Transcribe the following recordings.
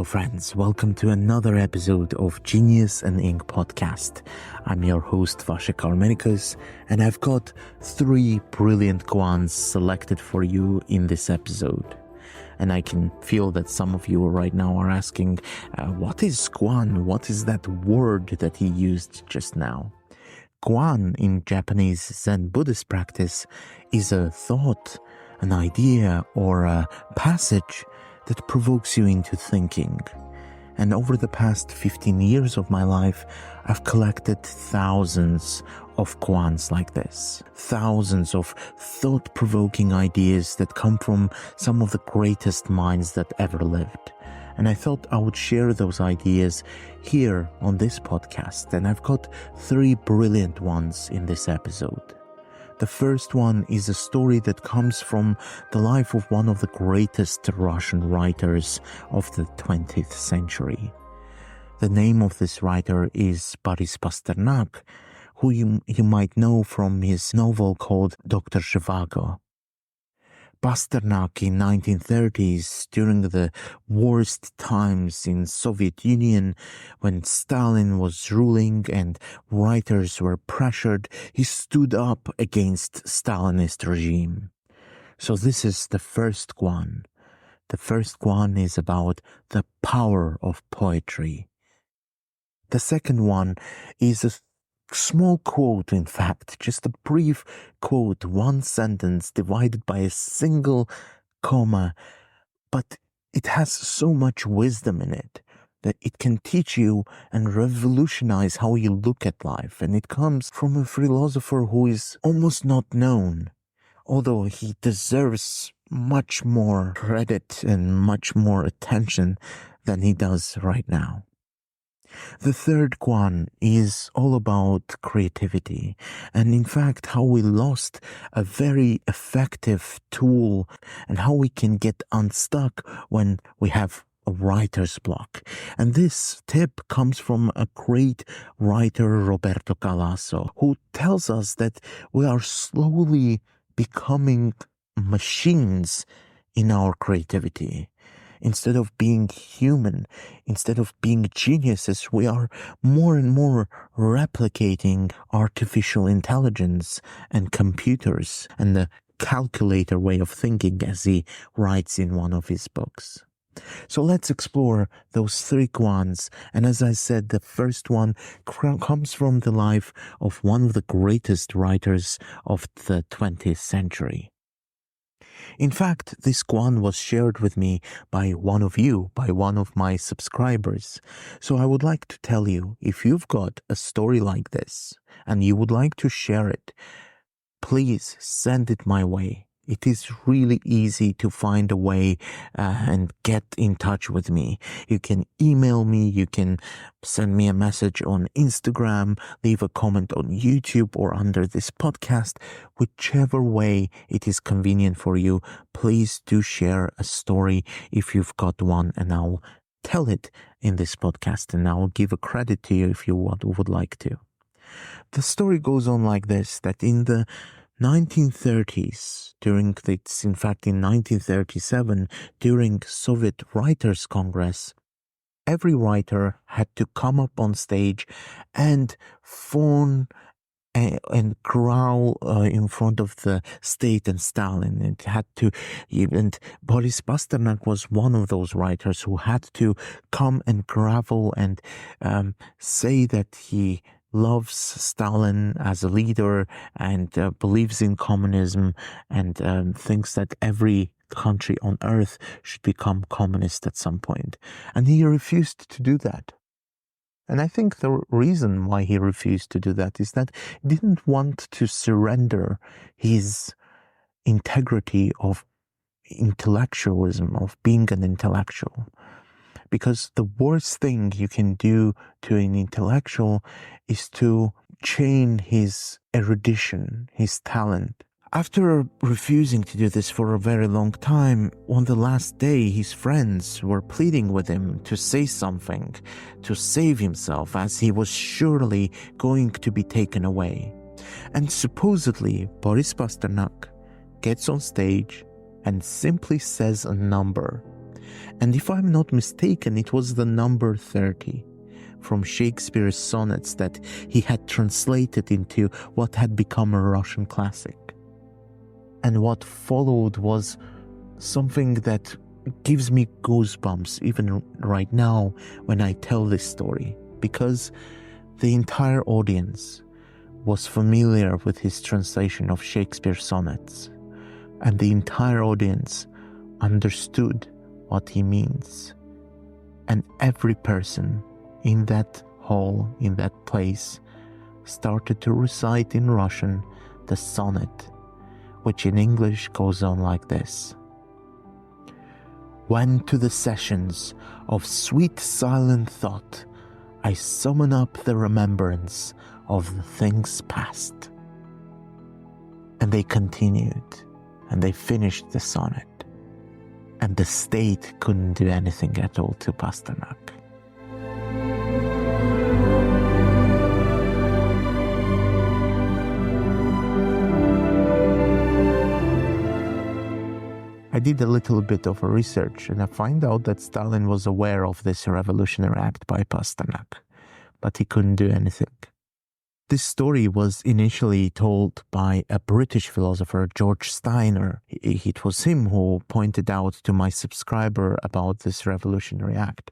friends, welcome to another episode of Genius and Ink podcast. I'm your host Vasek Armenicus, and I've got 3 brilliant koans selected for you in this episode. And I can feel that some of you right now are asking, what is koan? What is that word that he used just now? Koan in Japanese Zen Buddhist practice is a thought, an idea, or a passage that provokes you into thinking. And over the past 15 years of my life, I've collected thousands of koans like this. Thousands of thought-provoking ideas that come from some of the greatest minds that ever lived. And I thought I would share those ideas here on this podcast. And I've got 3 brilliant ones in this episode. The first one is a story that comes from the life of one of the greatest Russian writers of the 20th century. The name of this writer is Boris Pasternak, who you might know from his novel called Dr. Zhivago. Pasternak in 1930s, during the worst times in Soviet Union, when Stalin was ruling and writers were pressured, he stood up against Stalinist regime. So this is the first koan. The first koan is about the power of poetry. The second one is a small quote, in fact, just a brief quote, one sentence divided by a single comma, but it has so much wisdom in it that it can teach you and revolutionize how you look at life. And it comes from a philosopher who is almost not known, although he deserves much more credit and much more attention than he does right now. The third koan is all about creativity, and in fact how we lost a very effective tool and how we can get unstuck when we have a writer's block. And this tip comes from a great writer, Roberto Calasso, who tells us that we are slowly becoming machines in our creativity. Instead of being human, instead of being geniuses, we are more and more replicating artificial intelligence and computers and the calculator way of thinking, as he writes in one of his books. So let's explore those 3 koans. And as I said, the first one comes from the life of one of the greatest writers of the 20th century. In fact, this koan was shared with me by one of you, by one of my subscribers. So I would like to tell you, if you've got a story like this and you would like to share it, please send it my way. It is really easy to find a way and get in touch with me. You can email me, you can send me a message on Instagram, leave a comment on YouTube or under this podcast. Whichever way it is convenient for you, please do share a story if you've got one, and I'll tell it in this podcast, and I'll give a credit to you if you would like to. The story goes on like this, that in the 1930s, in 1937, during Soviet Writers' Congress, every writer had to come up on stage and fawn and growl in front of the state and Stalin. And Boris Pasternak was one of those writers who had to come and grovel and say that he loves Stalin as a leader and believes in communism and thinks that every country on earth should become communist at some point. And he refused to do that. And I think the reason why he refused to do that is that he didn't want to surrender his integrity of intellectualism, of being an intellectual. Because the worst thing you can do to an intellectual is to chain his erudition, his talent. After refusing to do this for a very long time, on the last day his friends were pleading with him to say something, to save himself, as he was surely going to be taken away. And supposedly Boris Pasternak gets on stage and simply says a number. And if I'm not mistaken, it was the number 30 from Shakespeare's sonnets that he had translated into what had become a Russian classic. And what followed was something that gives me goosebumps even right now when I tell this story, because the entire audience was familiar with his translation of Shakespeare's sonnets, and the entire audience understood what he means. And every person in that hall, in that place, started to recite in Russian the sonnet, which in English goes on like this. When to the sessions of sweet silent thought I summon up the remembrance of the things past. And they continued, and they finished the sonnet, and the state couldn't do anything at all to Pasternak. I did a little bit of research, and I find out that Stalin was aware of this revolutionary act by Pasternak, but he couldn't do anything. This story was initially told by a British philosopher, George Steiner. It was him who pointed out to my subscriber about this revolutionary act.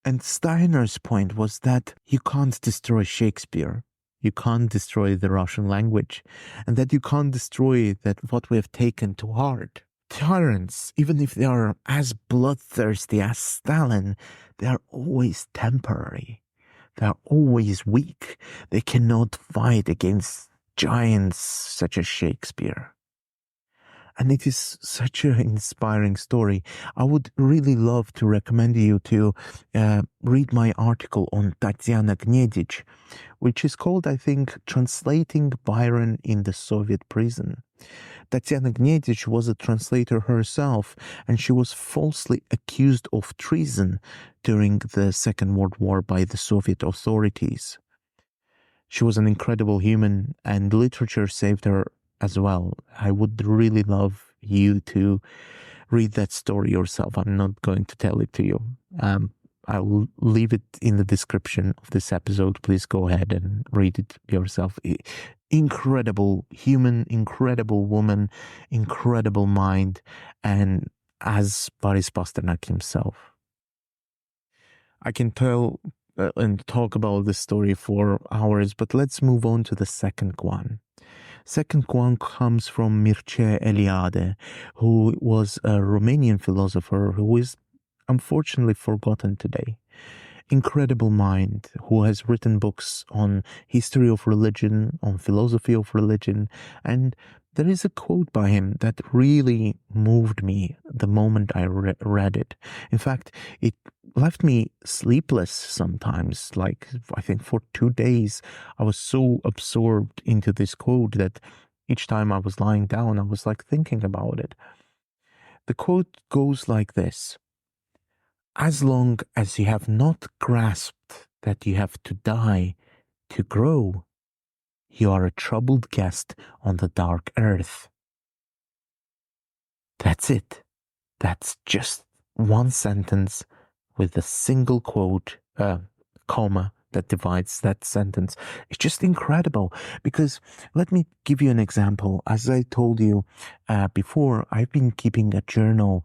And Steiner's point was that you can't destroy Shakespeare. You can't destroy the Russian language, and that you can't destroy that what we have taken to heart. Tyrants, even if they are as bloodthirsty as Stalin, they are always temporary. They are always weak. They cannot fight against giants such as Shakespeare. And it is such an inspiring story. I would really love to recommend you to read my article on Tatyana Gnedich, which is called, I think, Translating Byron in the Soviet Prison. Tatyana Gnedich was a translator herself, and she was falsely accused of treason during the Second World War by the Soviet authorities. She was an incredible human, and literature saved her as well. I would really love you to read that story yourself. I'm not going to tell it to you. I'll leave it in the description of this episode. Please go ahead and read it yourself. Incredible human, incredible woman, incredible mind, and as Boris Pasternak himself. I can tell and talk about this story for hours, but let's move on to the second one. Second one comes from Mircea Eliade, who was a Romanian philosopher who is unfortunately forgotten today. Incredible mind, who has written books on history of religion, on philosophy of religion, and there is a quote by him that really moved me the moment I read it. In fact, it left me sleepless sometimes, like I think for 2 days. I was so absorbed into this quote that each time I was lying down, I was like thinking about it. The quote goes like this: as long as you have not grasped that you have to die to grow, you are a troubled guest on the dark earth. That's it. That's just one sentence with a single quote, comma that divides that sentence. It's just incredible, because let me give you an example. As I told you before, I've been keeping a journal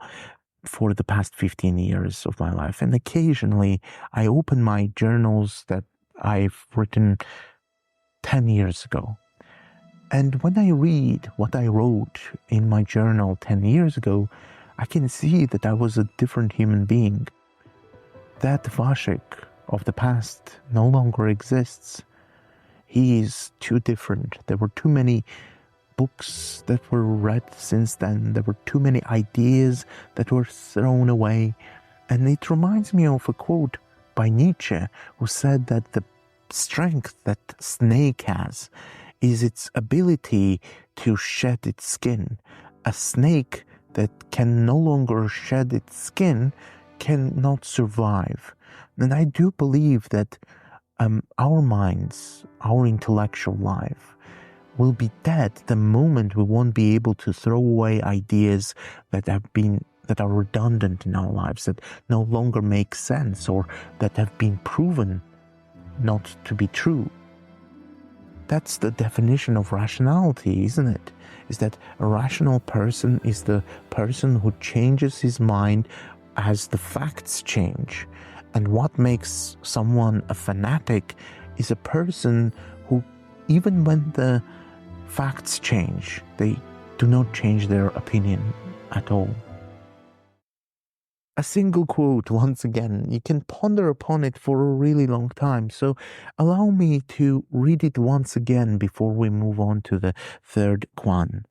for the past 15 years of my life, and occasionally I open my journals that I've written 10 years ago. And when I read what I wrote in my journal 10 years ago, I can see that I was a different human being. That Vasek of the past no longer exists. He is too different. There were too many books that were read since then. There were too many ideas that were thrown away. And it reminds me of a quote by Nietzsche, who said that the strength that snake has is its ability to shed its skin. A snake that can no longer shed its skin cannot survive. And I do believe that our minds, our intellectual life, will be dead the moment we won't be able to throw away ideas that have been that are redundant in our lives, that no longer make sense, or that have been proven not to be true. That's the definition of rationality, isn't it? Is that a rational person is the person who changes his mind as the facts change. And what makes someone a fanatic is a person who, even when the facts change, they do not change their opinion at all. A single quote, once again, you can ponder upon it for a really long time. So allow me to read it once again before we move on to the third Kwan.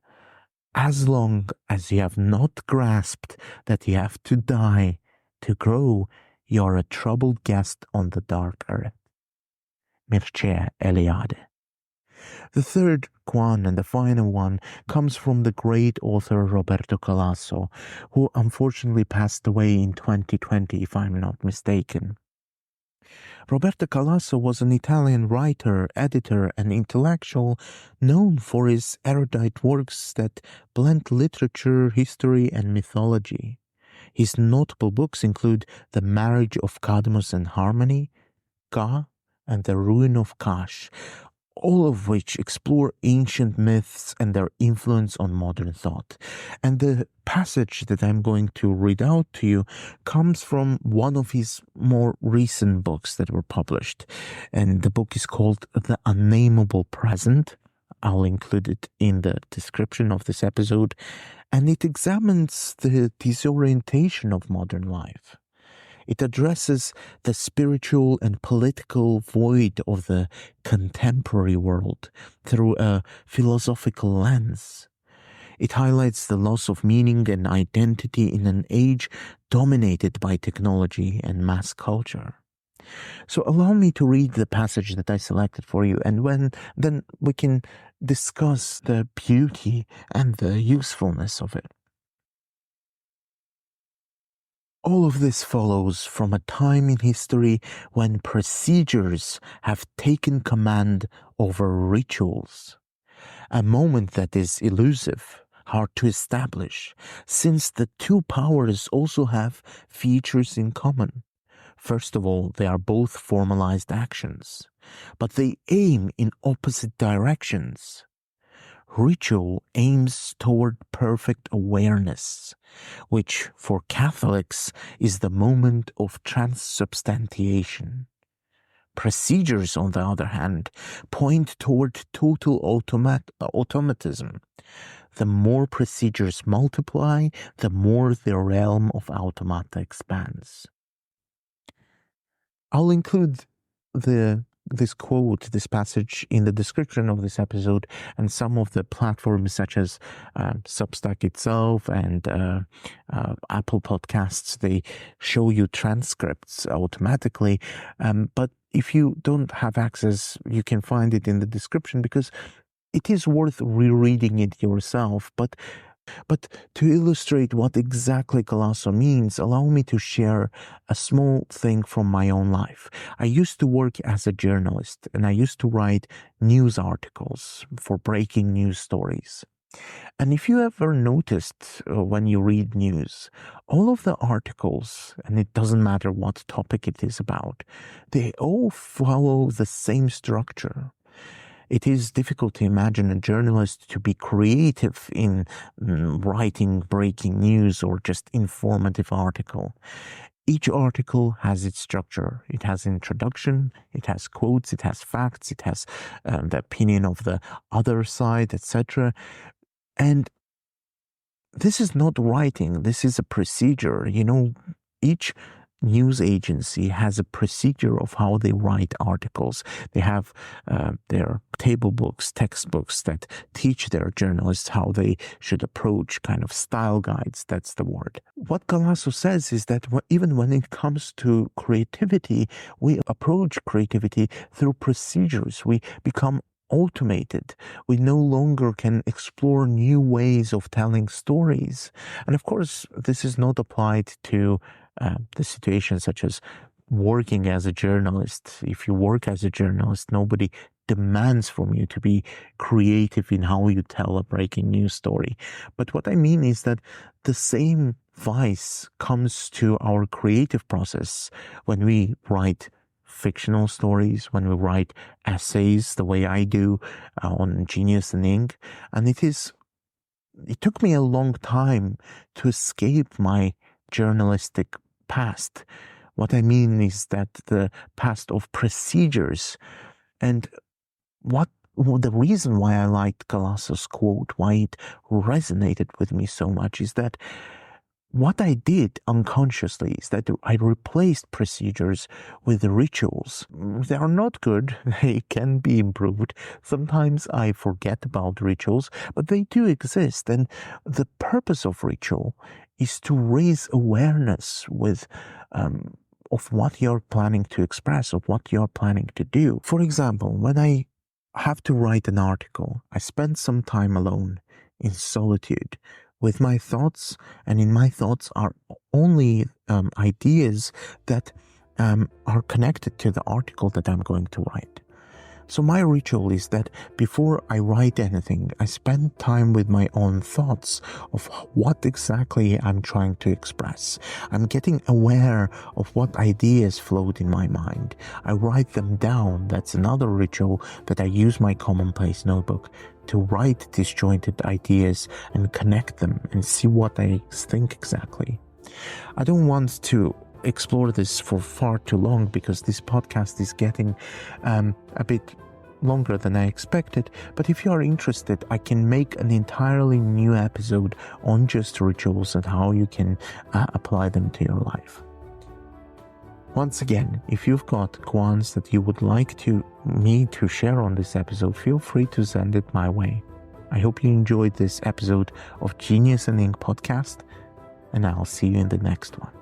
As long as you have not grasped that you have to die to grow, you are a troubled guest on the dark earth. Mircea Eliade. The third Kwan and the final one comes from the great author Roberto Calasso, who unfortunately passed away in 2020, if I'm not mistaken. Roberto Calasso was an Italian writer, editor, and intellectual known for his erudite works that blend literature, history, and mythology. His notable books include The Marriage of Cadmus and Harmony, Ka, and The Ruin of Kash, all of which explore ancient myths and their influence on modern thought. And the passage that I'm going to read out to you comes from one of his more recent books that were published. And the book is called The Unnameable Present. I'll include it in the description of this episode. And it examines the disorientation of modern life. It addresses the spiritual and political void of the contemporary world through a philosophical lens. It highlights the loss of meaning and identity in an age dominated by technology and mass culture. So allow me to read the passage that I selected for you, and then we can discuss the beauty and the usefulness of it. All of this follows from a time in history when procedures have taken command over rituals, a moment that is elusive, hard to establish, since the two powers also have features in common. First of all, they are both formalized actions, but they aim in opposite directions. Ritual aims toward perfect awareness, which for Catholics is the moment of transubstantiation. Procedures, on the other hand, point toward total automatism. The more procedures multiply, the more the realm of automata expands. I'll include this quote, this passage in the description of this episode, and some of the platforms such as Substack itself and Apple Podcasts, they show you transcripts automatically. But if you don't have access, you can find it in the description because it is worth rereading it yourself. But to illustrate what exactly Calasso means, allow me to share a small thing from my own life. I used to work as a journalist, and I used to write news articles for breaking news stories. And if you ever noticed when you read news, all of the articles, and it doesn't matter what topic it is about, they all follow the same structure. It is difficult to imagine a journalist to be creative in writing breaking news or just informative article. Each article has its structure. It has introduction, it has quotes, it has facts, it has the opinion of the other side, etc. And this is not writing, this is a procedure. You know, each news agency has a procedure of how they write articles. They have their table books, textbooks that teach their journalists how they should approach, kind of style guides, that's the word. What Calasso says is that even when it comes to creativity, we approach creativity through procedures. We become automated. We no longer can explore new ways of telling stories. And of course, this is not applied to the situation such as working as a journalist. If you work as a journalist, nobody demands from you to be creative in how you tell a breaking news story. But what I mean is that the same vice comes to our creative process when we write fictional stories, when we write essays the way I do on Genius and Ink. And it took me a long time to escape my journalistic past. What I mean is that the past of procedures. And the reason why I liked Calasso's quote, why it resonated with me so much, is that what I did unconsciously is that I replaced procedures with rituals. They are not good. They can be improved. Sometimes I forget about rituals, but they do exist. And the purpose of ritual is to raise awareness of what you're planning to express, of what you're planning to do. For example, when I have to write an article, I spend some time alone in solitude with my thoughts, and in my thoughts are only ideas that are connected to the article that I'm going to write. So my ritual is that before I write anything, I spend time with my own thoughts of what exactly I'm trying to express. I'm getting aware of what ideas float in my mind. I write them down. That's another ritual that I use my commonplace notebook to write disjointed ideas and connect them and see what I think exactly. I don't want to explore this for far too long because this podcast is getting a bit longer than I expected, but if you are interested, I can make an entirely new episode on just rituals and how you can apply them to your life. Once again, if you've got koans that you would like me to share on this episode, feel free to send it my way. I hope you enjoyed this episode of Genius and Ink podcast, and I'll see you in the next one.